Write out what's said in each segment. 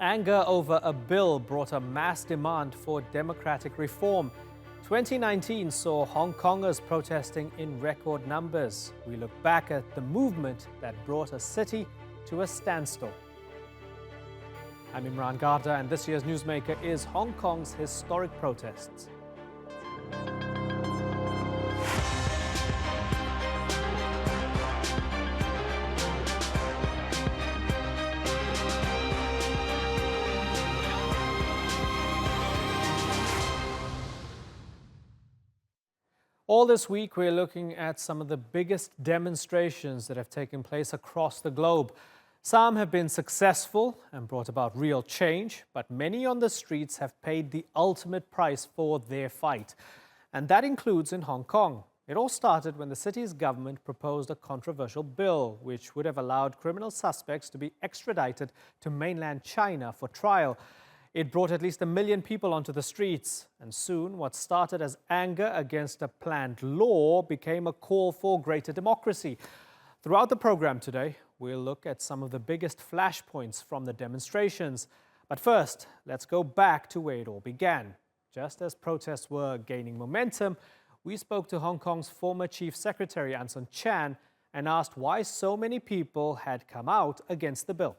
Anger over a bill brought a mass demand for democratic reform. 2019 saw Hong Kongers protesting in record numbers. We look back at the movement that brought a city to a standstill. I'm Imran Garda, and this year's Newsmaker is Hong Kong's historic protests. All this week, we're looking at some of the biggest demonstrations that have taken place across the globe. Some have been successful and brought about real change, but many on the streets have paid the ultimate price for their fight. And that includes in Hong Kong. It all started when the city's government proposed a controversial bill, which would have allowed criminal suspects to be extradited to mainland China for trial. It brought at least 1 million people onto the streets, and soon what started as anger against a planned law became a call for greater democracy. Throughout the program today, we'll look at some of the biggest flashpoints from the demonstrations. But first, let's go back to where it all began. Just as protests were gaining momentum, we spoke to Hong Kong's former Chief Secretary Anson Chan and asked why so many people had come out against the bill.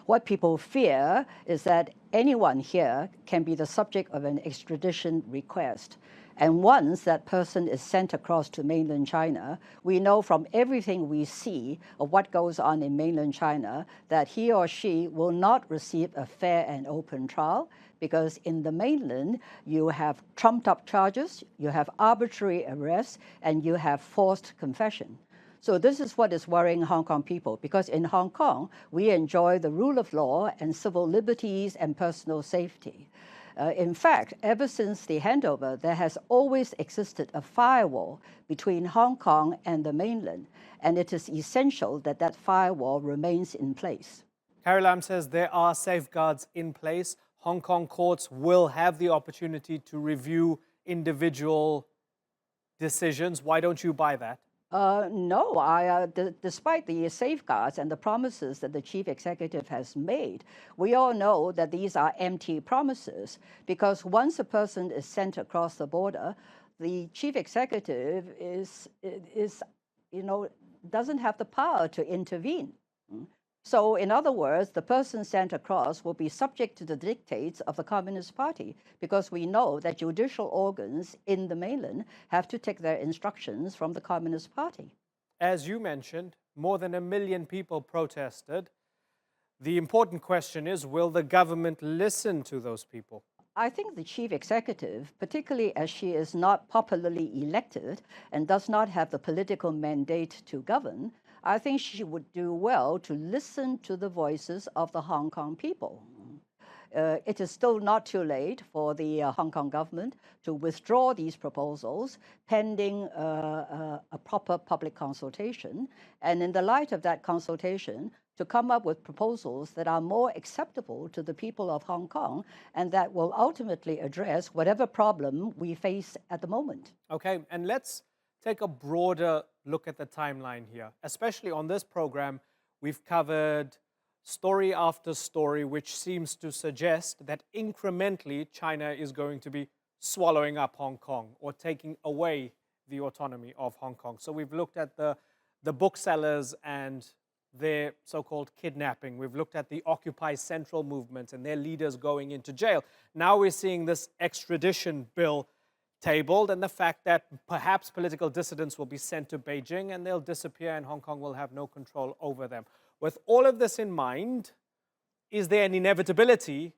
What people fear is that anyone here can be the subject of an extradition request. And once that person is sent across to mainland China, we know from everything we see of what goes on in mainland China that he or she will not receive a fair and open trial, because in the mainland, you have trumped-up charges, you have arbitrary arrests, and you have forced confession. So this is what is worrying Hong Kong people, because in Hong Kong, we enjoy the rule of law and civil liberties and personal safety. In fact, ever since the handover, there has always existed a firewall between Hong Kong and the mainland, and it is essential that that firewall remains in place. Carrie Lam says there are safeguards in place. Hong Kong courts will have the opportunity to review individual decisions. Why don't you buy that? No, despite the safeguards and the promises that the chief executive has made, we all know that these are empty promises, because once a person is sent across the border, the chief executive doesn't have the power to intervene. So, in other words, the person sent across will be subject to the dictates of the Communist Party, because we know that judicial organs in the mainland have to take their instructions from the Communist Party. As you mentioned, more than 1 million people protested. The important question is, will the government listen to those people? I think the chief executive, particularly as she is not popularly elected and does not have the political mandate to govern, I think she would do well to listen to the voices of the Hong Kong people. It is still not too late for the Hong Kong government to withdraw these proposals pending a proper public consultation, and in the light of that consultation, to come up with proposals that are more acceptable to the people of Hong Kong and that will ultimately address whatever problem we face at the moment. Okay, and let's take a broader look at the timeline here. Especially on this program, we've covered story after story, which seems to suggest that incrementally China is going to be swallowing up Hong Kong or taking away the autonomy of Hong Kong. So we've looked at the booksellers and their so-called kidnapping. We've looked at the Occupy Central movement and their leaders going into jail. Now we're seeing this extradition bill tabled, and the fact that perhaps political dissidents will be sent to Beijing and they'll disappear and Hong Kong will have no control over them. With all of this in mind, is there an inevitability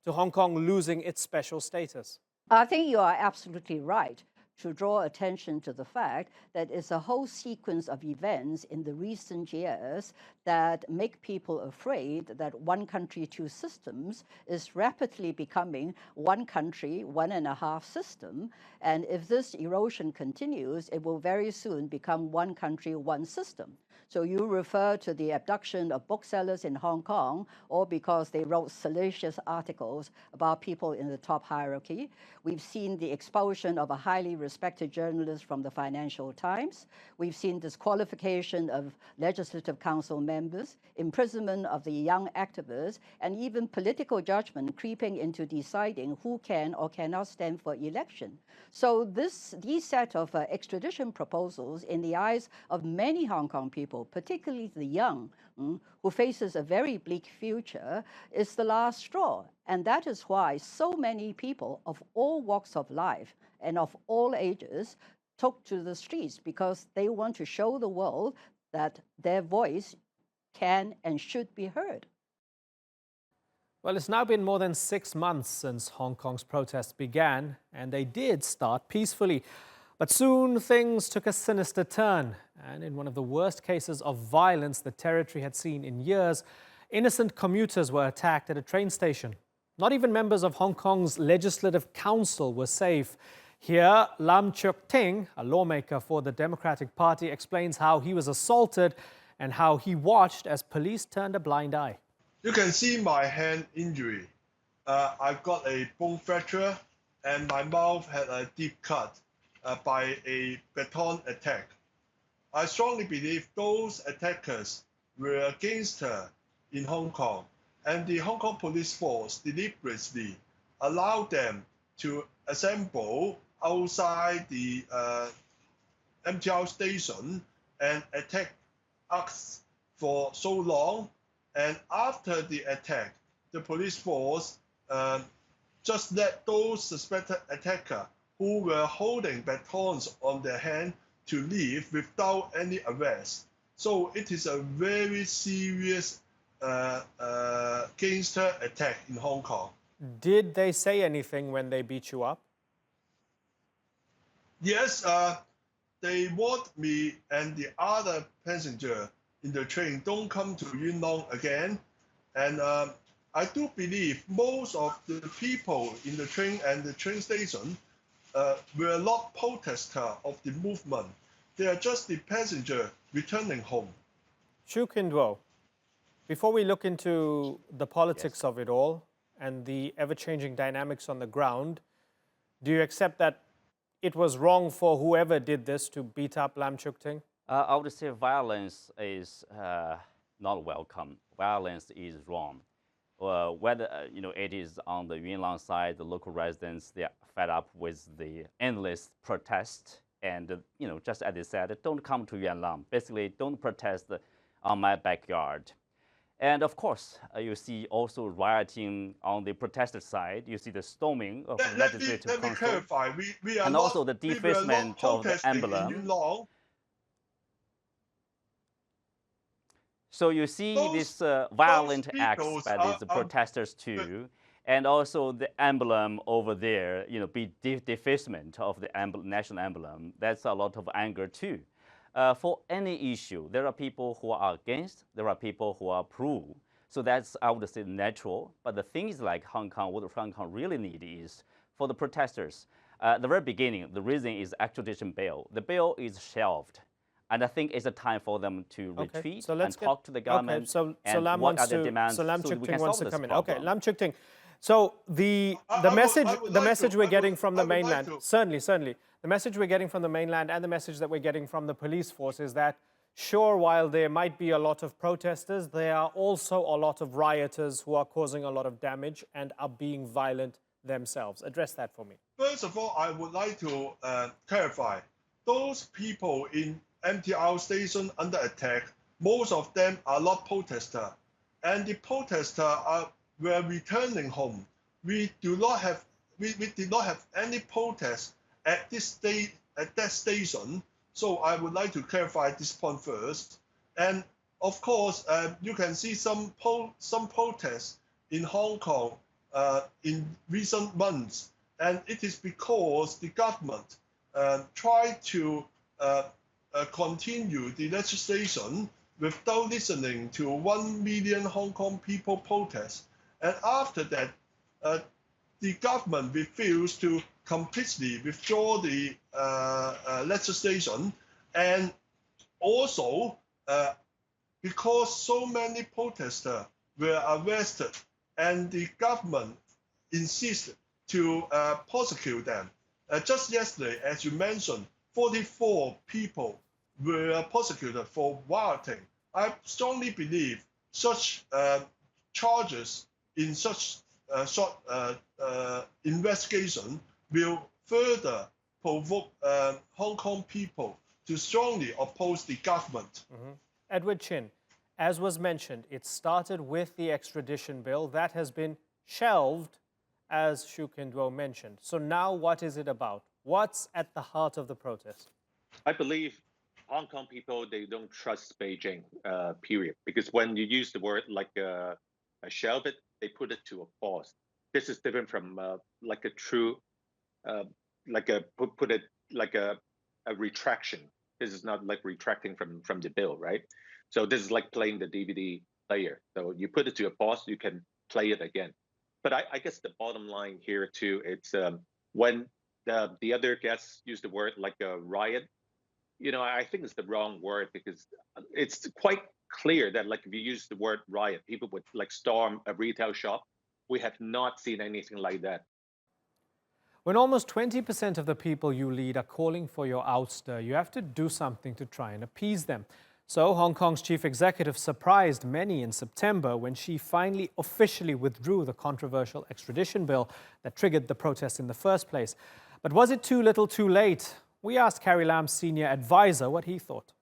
to Hong Kong losing its special status? I think you are absolutely right to draw attention to the fact that it's a whole sequence of events in the recent years that make people afraid that one country, two systems is rapidly becoming one country, 1.5 system. And if this erosion continues, it will very soon become one country, one system. So you refer to the abduction of booksellers in Hong Kong, or because they wrote salacious articles about people in the top hierarchy. We've seen the expulsion of a highly respected journalist from the Financial Times. We've seen disqualification of Legislative Council members, imprisonment of the young activists, and even political judgment creeping into deciding who can or cannot stand for election. So these set of extradition proposals, in the eyes of many Hong Kong people, particularly the young, who faces a very bleak future, is the last straw. And that is why so many people of all walks of life and of all ages took to the streets, because they want to show the world that their voice can and should be heard. Well, it's now been more than 6 months since Hong Kong's protests began, and they did start peacefully. But soon things took a sinister turn, and in one of the worst cases of violence the territory had seen in years, innocent commuters were attacked at a train station. Not even members of Hong Kong's Legislative Council were safe. Here, Lam Cheuk Ting, a lawmaker for the Democratic Party, explains how he was assaulted and how he watched as police turned a blind eye. You can see my hand injury. I got a bone fracture and my mouth had a deep cut by a baton attack. I strongly believe those attackers were gangsters in Hong Kong, and the Hong Kong police force deliberately allowed them to assemble outside the MTR station and attack us for so long. And after the attack, the police force just let those suspected attackers who were holding batons on their hand to leave without any arrest. So it is a very serious gangster attack in Hong Kong. Did they say anything when they beat you up? Yes, they warned me and the other passenger in the train, don't come to Leung again. And I do believe most of the people in the train and the train station were not protesters of the movement. They are just the passenger returning home. Chu Kindwo, before we look into the politics of it all and the ever-changing dynamics on the ground, do you accept that it was wrong for whoever did this to beat up Lam Cheuk Ting? I would say violence is not welcome. Violence is wrong. Whether it is on the Yunnan side, the local residents, they are fed up with the endless protest, and just as they said, don't come to Yunnan. Basically, don't protest on my backyard. And of course, you see also rioting on the protester side. You see the storming of the legislative council. Let me clarify. We are and not, also the defacement of the emblem. So you see this violent acts by these protesters too, and also the emblem over there, be defacement of the national emblem. That's a lot of anger too. For any issue, there are people who are against, there are people who are pro. So that's, I would say, natural. But the thing is like Hong Kong, what Hong Kong really need is for the protesters. The very beginning, the reason is extradition bill. The bill is shelved. And I think it's a time for them to retreat and talk to the government. So Lam what are their demands so Lam Cheuk Ting wants to come in. Okay, Lam Cheuk Ting. So the message we're getting from the mainland, certainly, the message we're getting from the mainland and the message that we're getting from the police force is that, sure, while there might be a lot of protesters, there are also a lot of rioters who are causing a lot of damage and are being violent themselves. Address that for me. First of all, I would like to clarify. Those people in MTR station under attack, most of them are not protesters. And the protesters were returning home. We did not have any protest at that station. So I would like to clarify this point first. And of course, you can see some protests in Hong Kong in recent months, and it is because the government tried to continue the legislation without listening to 1 million Hong Kong people protest. And after that, the government refused to completely withdraw the legislation, and also because so many protesters were arrested and the government insisted to prosecute them. Just yesterday, as you mentioned, 44 people were prosecuted for rioting. I strongly believe such charges in such short investigation will further provoke Hong Kong people to strongly oppose the government. Edward Chin, as was mentioned, it started with the extradition bill. That has been shelved, as Shu Kin-duo mentioned. So now what is it about? What's at the heart of the protest? I believe Hong Kong people, they don't trust Beijing, period. Because when you use the word like shelve it, they put it to a pause. This is different from like a true, like a put it like a retraction. This is not like retracting from the bill, right? So this is like playing the DVD player. So you put it to a pause, you can play it again. But I guess the bottom line here too, it's when the other guests use the word like a riot, you know, I think it's the wrong word because it's quite clear that like if you use the word riot, people would like storm a retail shop. We have not seen anything like that. When almost 20% of the people you lead are calling for your ouster, you have to do something to try and appease them. So Hong Kong's chief executive surprised many in September when she finally officially withdrew the controversial extradition bill that triggered the protests in the first place. But was it too little too late? We asked Carrie Lam's senior advisor what he thought.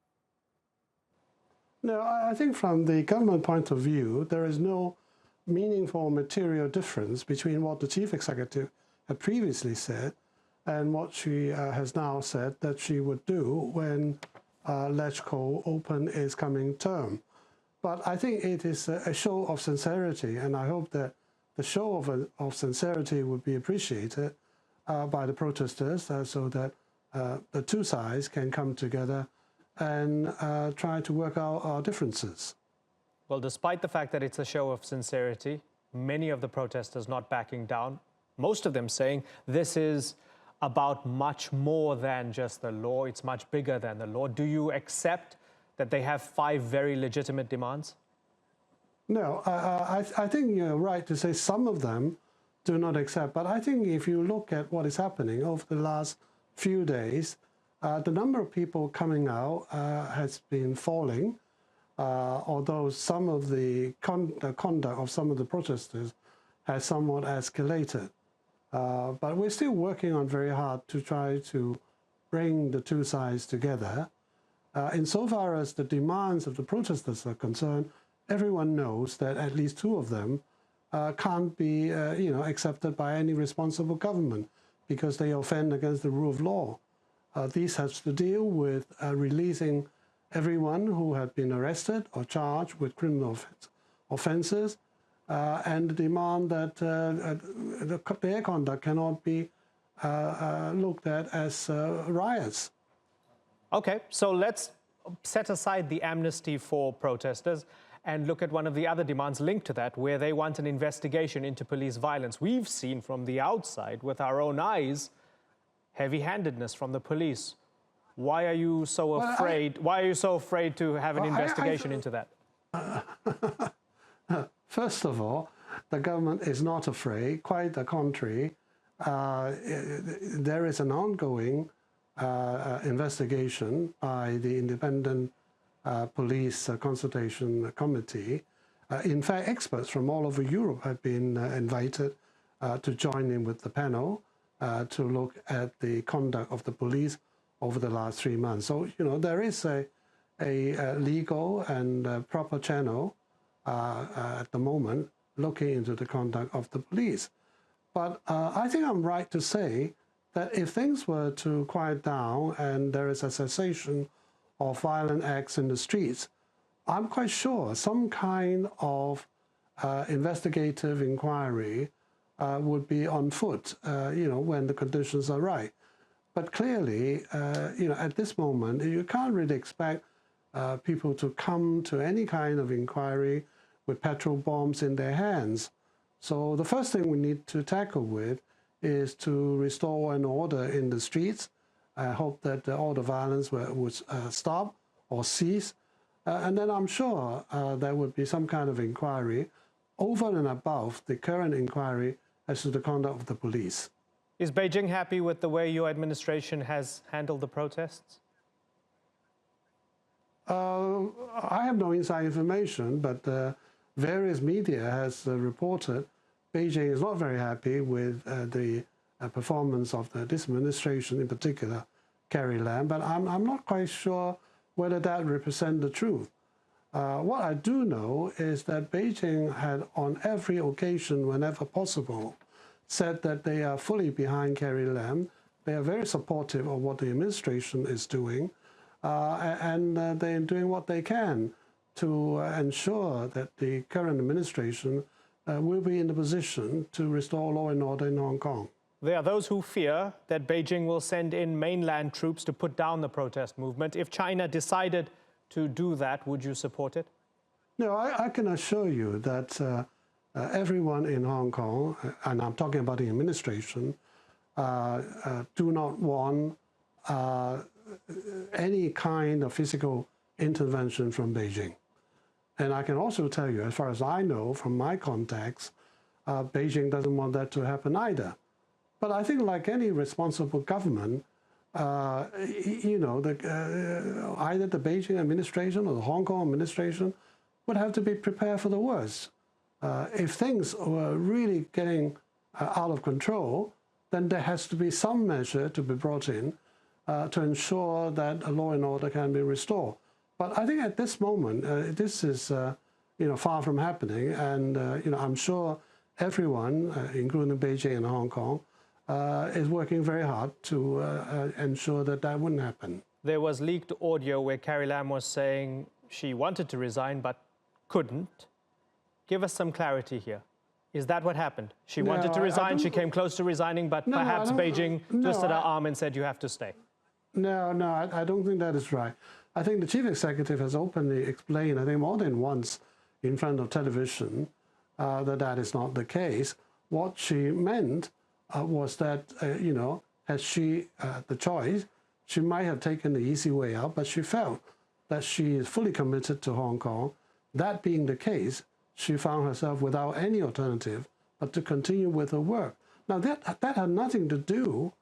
No, I think from the government point of view, there is no meaningful material difference between what the chief executive had previously said and what she has now said that she would do when LegCo open its coming term. But I think it is a show of sincerity, and I hope that the show of sincerity would be appreciated by the protesters so that the two sides can come together and try to work out our differences. Well, despite the fact that it's a show of sincerity, many of the protesters not backing down, most of them saying this is about much more than just the law, it's much bigger than the law. Do you accept that they have 5 very legitimate demands? No, I think you're right to say some of them do not accept, but I think if you look at what is happening over the last few days, the number of people coming out has been falling, although some of the conduct of some of the protesters has somewhat escalated. But we're still working on very hard to try to bring the two sides together. Insofar as the demands of the protesters are concerned, everyone knows that at least 2 of them can't be accepted by any responsible government because they offend against the rule of law. These have to deal with releasing everyone who had been arrested or charged with criminal offenses, and the demand that their conduct cannot be looked at as riots. Okay, so let's set aside the amnesty for protesters and look at one of the other demands linked to that, where they want an investigation into police violence. We've seen from the outside, with our own eyes, heavy-handedness from the police. Why are you so afraid? Why are you so afraid to have an investigation into that? First of all, the government is not afraid. Quite the contrary. There is an ongoing investigation by the Independent Police Consultation Committee. In fact, experts from all over Europe have been invited to join in with the panel to look at the conduct of the police over the last 3 months. So, there is a legal and proper channel at the moment looking into the conduct of the police. But I think I'm right to say that if things were to quiet down and there is a cessation of violent acts in the streets, I'm quite sure some kind of investigative inquiry would be on foot, when the conditions are right. But clearly, at this moment, you can't really expect people to come to any kind of inquiry with petrol bombs in their hands. So the first thing we need to tackle with is to restore an order in the streets. I hope that all the violence would stop or cease. And then I'm sure there would be some kind of inquiry over and above the current inquiry as to the conduct of the police. Is Beijing happy with the way your administration has handled the protests? I have no inside information, but various media has reported Beijing is not very happy with the performance of this administration, in particular Carrie Lam, but I'm not quite sure whether that represents the truth. What I do know is that Beijing had on every occasion, whenever possible, said that they are fully behind Carrie Lam. They are very supportive of what the administration is doing, and they're doing what they can to ensure that the current administration will be in the position to restore law and order in Hong Kong. There are those who fear that Beijing will send in mainland troops to put down the protest movement. If China decided to do that, would you support it? No, I can assure you that everyone in Hong Kong, and I'm talking about the administration, do not want any kind of physical intervention from Beijing. And I can also tell you, as far as I know from my contacts, Beijing doesn't want that to happen either. But I think like any responsible government, you know, either the Beijing administration or the Hong Kong administration would have to be prepared for the worst. If things were really getting out of control, then there has to be some measure to be brought in to ensure that law and order can be restored. But I think at this moment, this is you know, far from happening, and you know, I'm sure everyone, including Beijing and Hong Kong, is working very hard to ensure that that wouldn't happen. There was leaked audio where Carrie Lam was saying she wanted to resign but couldn't. Give us some clarity here. Is that what happened? She wanted to resign, she came close to resigning, but perhaps Beijing twisted her arm and said, you have to stay. No, I don't think that is right. I think the chief executive has openly explained, I think more than once in front of television, that that is not the case. What she meant was that, you know, had she the choice, she might have taken the easy way out, but she felt that she is fully committed to Hong Kong. That being the case, she found herself without any alternative but to continue with her work. Now, that had nothing to do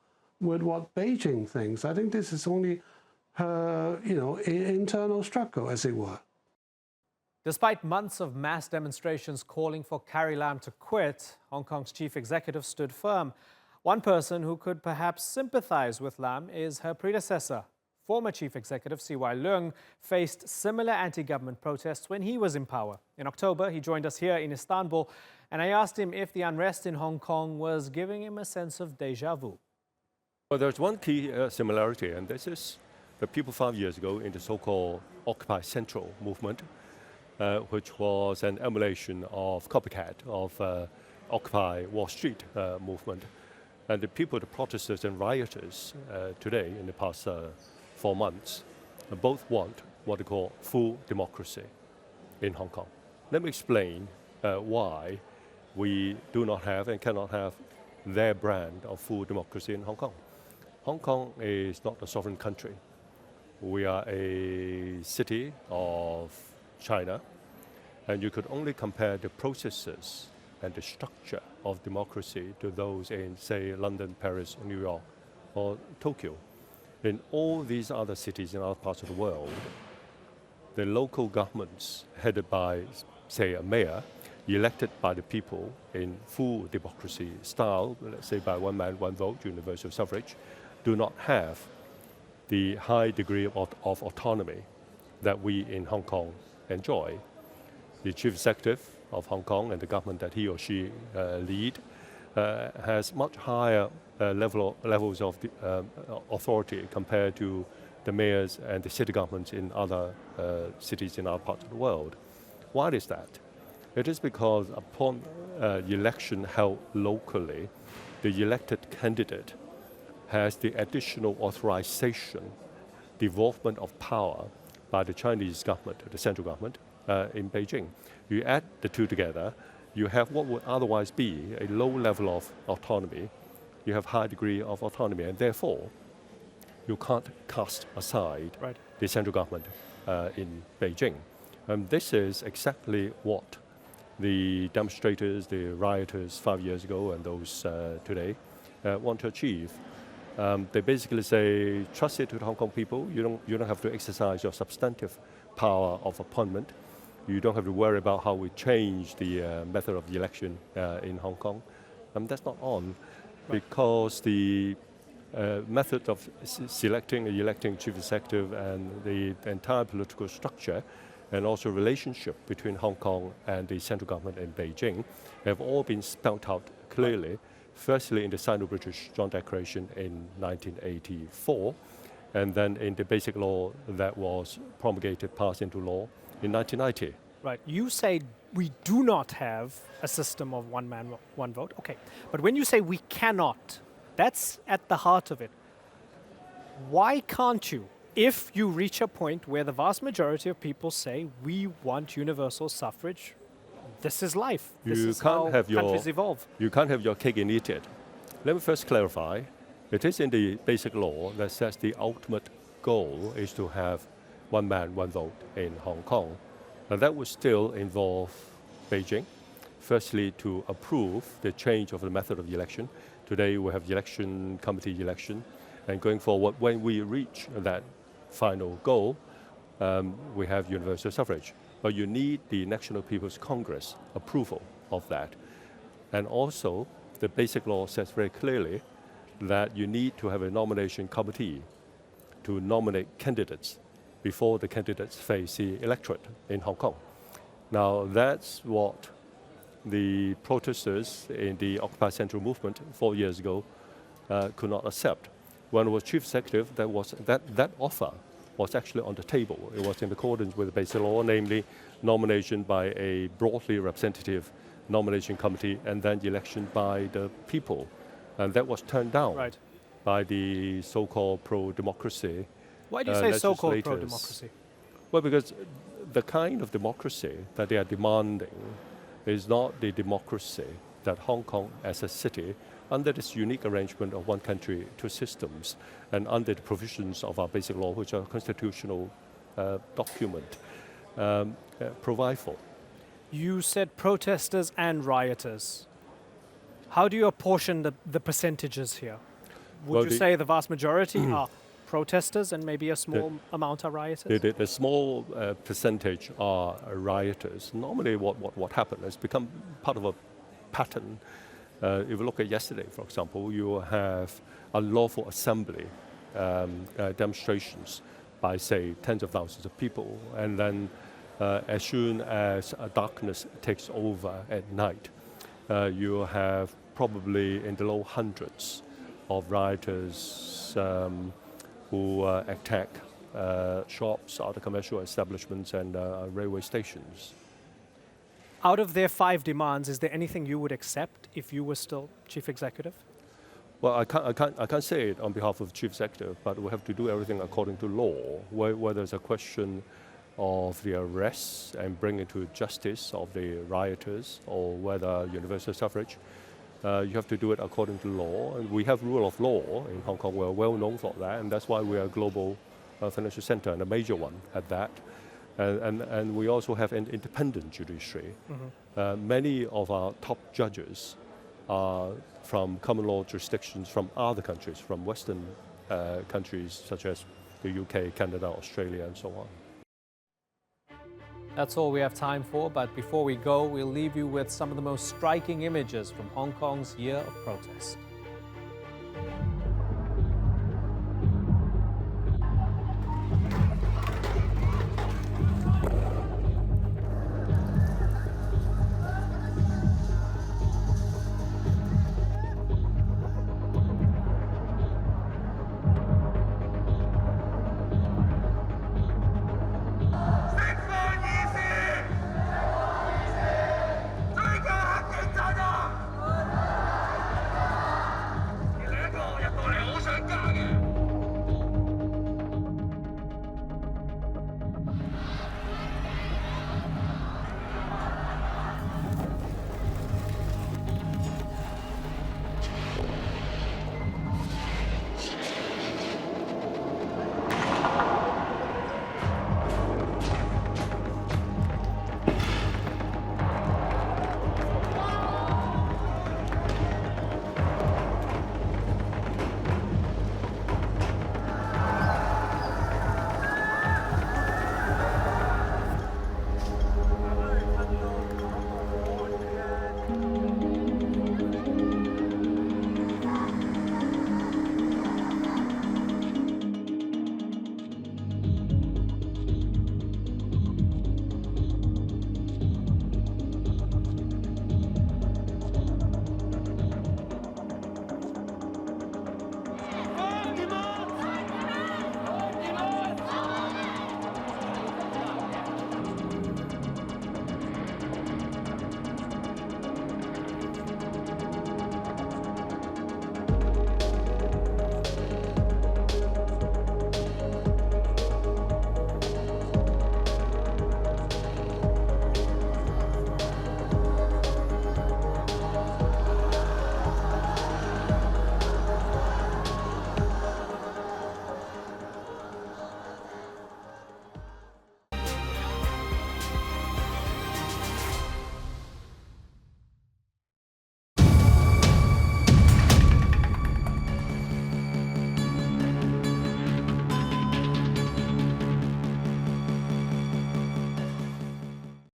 with what Beijing thinks. I think this is only her, you know, internal struggle, as it were. Despite months of mass demonstrations calling for Carrie Lam to quit, Hong Kong's chief executive stood firm. One person who could perhaps sympathize with Lam is her predecessor. Former chief executive CY Leung faced similar anti-government protests when he was in power. In October, he joined us here in Istanbul, and I asked him if the unrest in Hong Kong was giving him a sense of déjà vu. Well, there's one key similarity, and this is the people 5 years ago in the so-called Occupy Central movement, which was an emulation of copycat of Occupy Wall Street movement. And the people, the protesters and rioters today, in the past 4 months, both want what they call full democracy in Hong Kong. Let me explain why we do not have and cannot have their brand of full democracy in Hong Kong. Hong Kong is not a sovereign country. We are a city of China, and you could only compare the processes and the structure of democracy to those in, say, London, Paris, New York, or Tokyo. In all these other cities in other parts of the world, the local governments headed by, say, a mayor, elected by the people in full democracy style, let's say by one man, one vote, universal suffrage, do not have the high degree of autonomy that we in Hong Kong enjoy. The chief executive of Hong Kong and the government that he or she lead has much higher levels of authority compared to the mayors and the city governments in other cities in other parts of the world. Why is that? It is because upon election held locally, the elected candidate has the additional authorization, devolvement of power by the Chinese government, the central government, in Beijing. You add the two together, you have what would otherwise be a low level of autonomy. You have high degree of autonomy, and therefore, you can't cast aside the central government. in Beijing. This is exactly what the demonstrators, the rioters 5 years ago and those today want to achieve. They basically say, trust it to the Hong Kong people. You don't have to exercise your substantive power of appointment. You don't have to worry about how we change the method of the election in Hong Kong. That's not on, because the method of selecting and electing chief executive and the entire political structure and also relationship between Hong Kong and the central government in Beijing have all been spelled out clearly. Firstly, in the Sino-British Joint Declaration in 1984, and then in the Basic Law that was promulgated, passed into law in 1990. Right. You say we do not have a system of one man, one vote. Okay. But when you say we cannot, that's at the heart of it. Why can't you? If you reach a point where the vast majority of people say we want universal suffrage, this is life. This is how countries evolve. You can't have your cake and eat it. Let me first clarify. It is in the Basic Law that says the ultimate goal is to have one man, one vote in Hong Kong. And that would still involve Beijing, firstly to approve the change of the method of election. Today we have election committee election, and going forward, when we reach that final goal, we have universal suffrage. But you need the National People's Congress approval of that. And also, the Basic Law says very clearly that you need to have a nomination committee to nominate candidates before the candidates face the electorate in Hong Kong. Now, that's what the protesters in the Occupy Central movement 4 years ago could not accept. When I was chief executive, that offer was actually on the table. It was in accordance with the Basic Law, namely nomination by a broadly representative nomination committee and then election by the people. And that was turned down by the so-called pro-democracy. Why do you say so-called pro-democracy? Well, because the kind of democracy that they are demanding is not the democracy that Hong Kong as a city, under this unique arrangement of one country, two systems, and under the provisions of our Basic Law, which are a constitutional document, provide for. You said protesters and rioters. How do you apportion the percentages here? Would you say the vast majority are protesters and maybe a small amount are rioters? The small percentage are rioters. Normally what happened has become part of a pattern. If you look at yesterday, for example, you have unlawful assembly demonstrations by, say, tens of thousands of people. And then as soon as darkness takes over at night, you have probably in the low hundreds of rioters who attack shops, other commercial establishments, and railway stations. Out of their 5 demands, is there anything you would accept if you were still chief executive? Well, I can't say it on behalf of chief executive, but we have to do everything according to law. Where there's a question of the arrests and bringing to justice of the rioters, or whether universal suffrage, you have to do it according to law. And we have rule of law in Hong Kong. We're well known for that, and that's why we are a global financial center, and a major one at that. And we also have an independent judiciary. Many of our top judges are from common law jurisdictions from other countries, from Western countries such as the UK, Canada, Australia, and so on. That's all we have time for, but before we go, we'll leave you with some of the most striking images from Hong Kong's year of protest.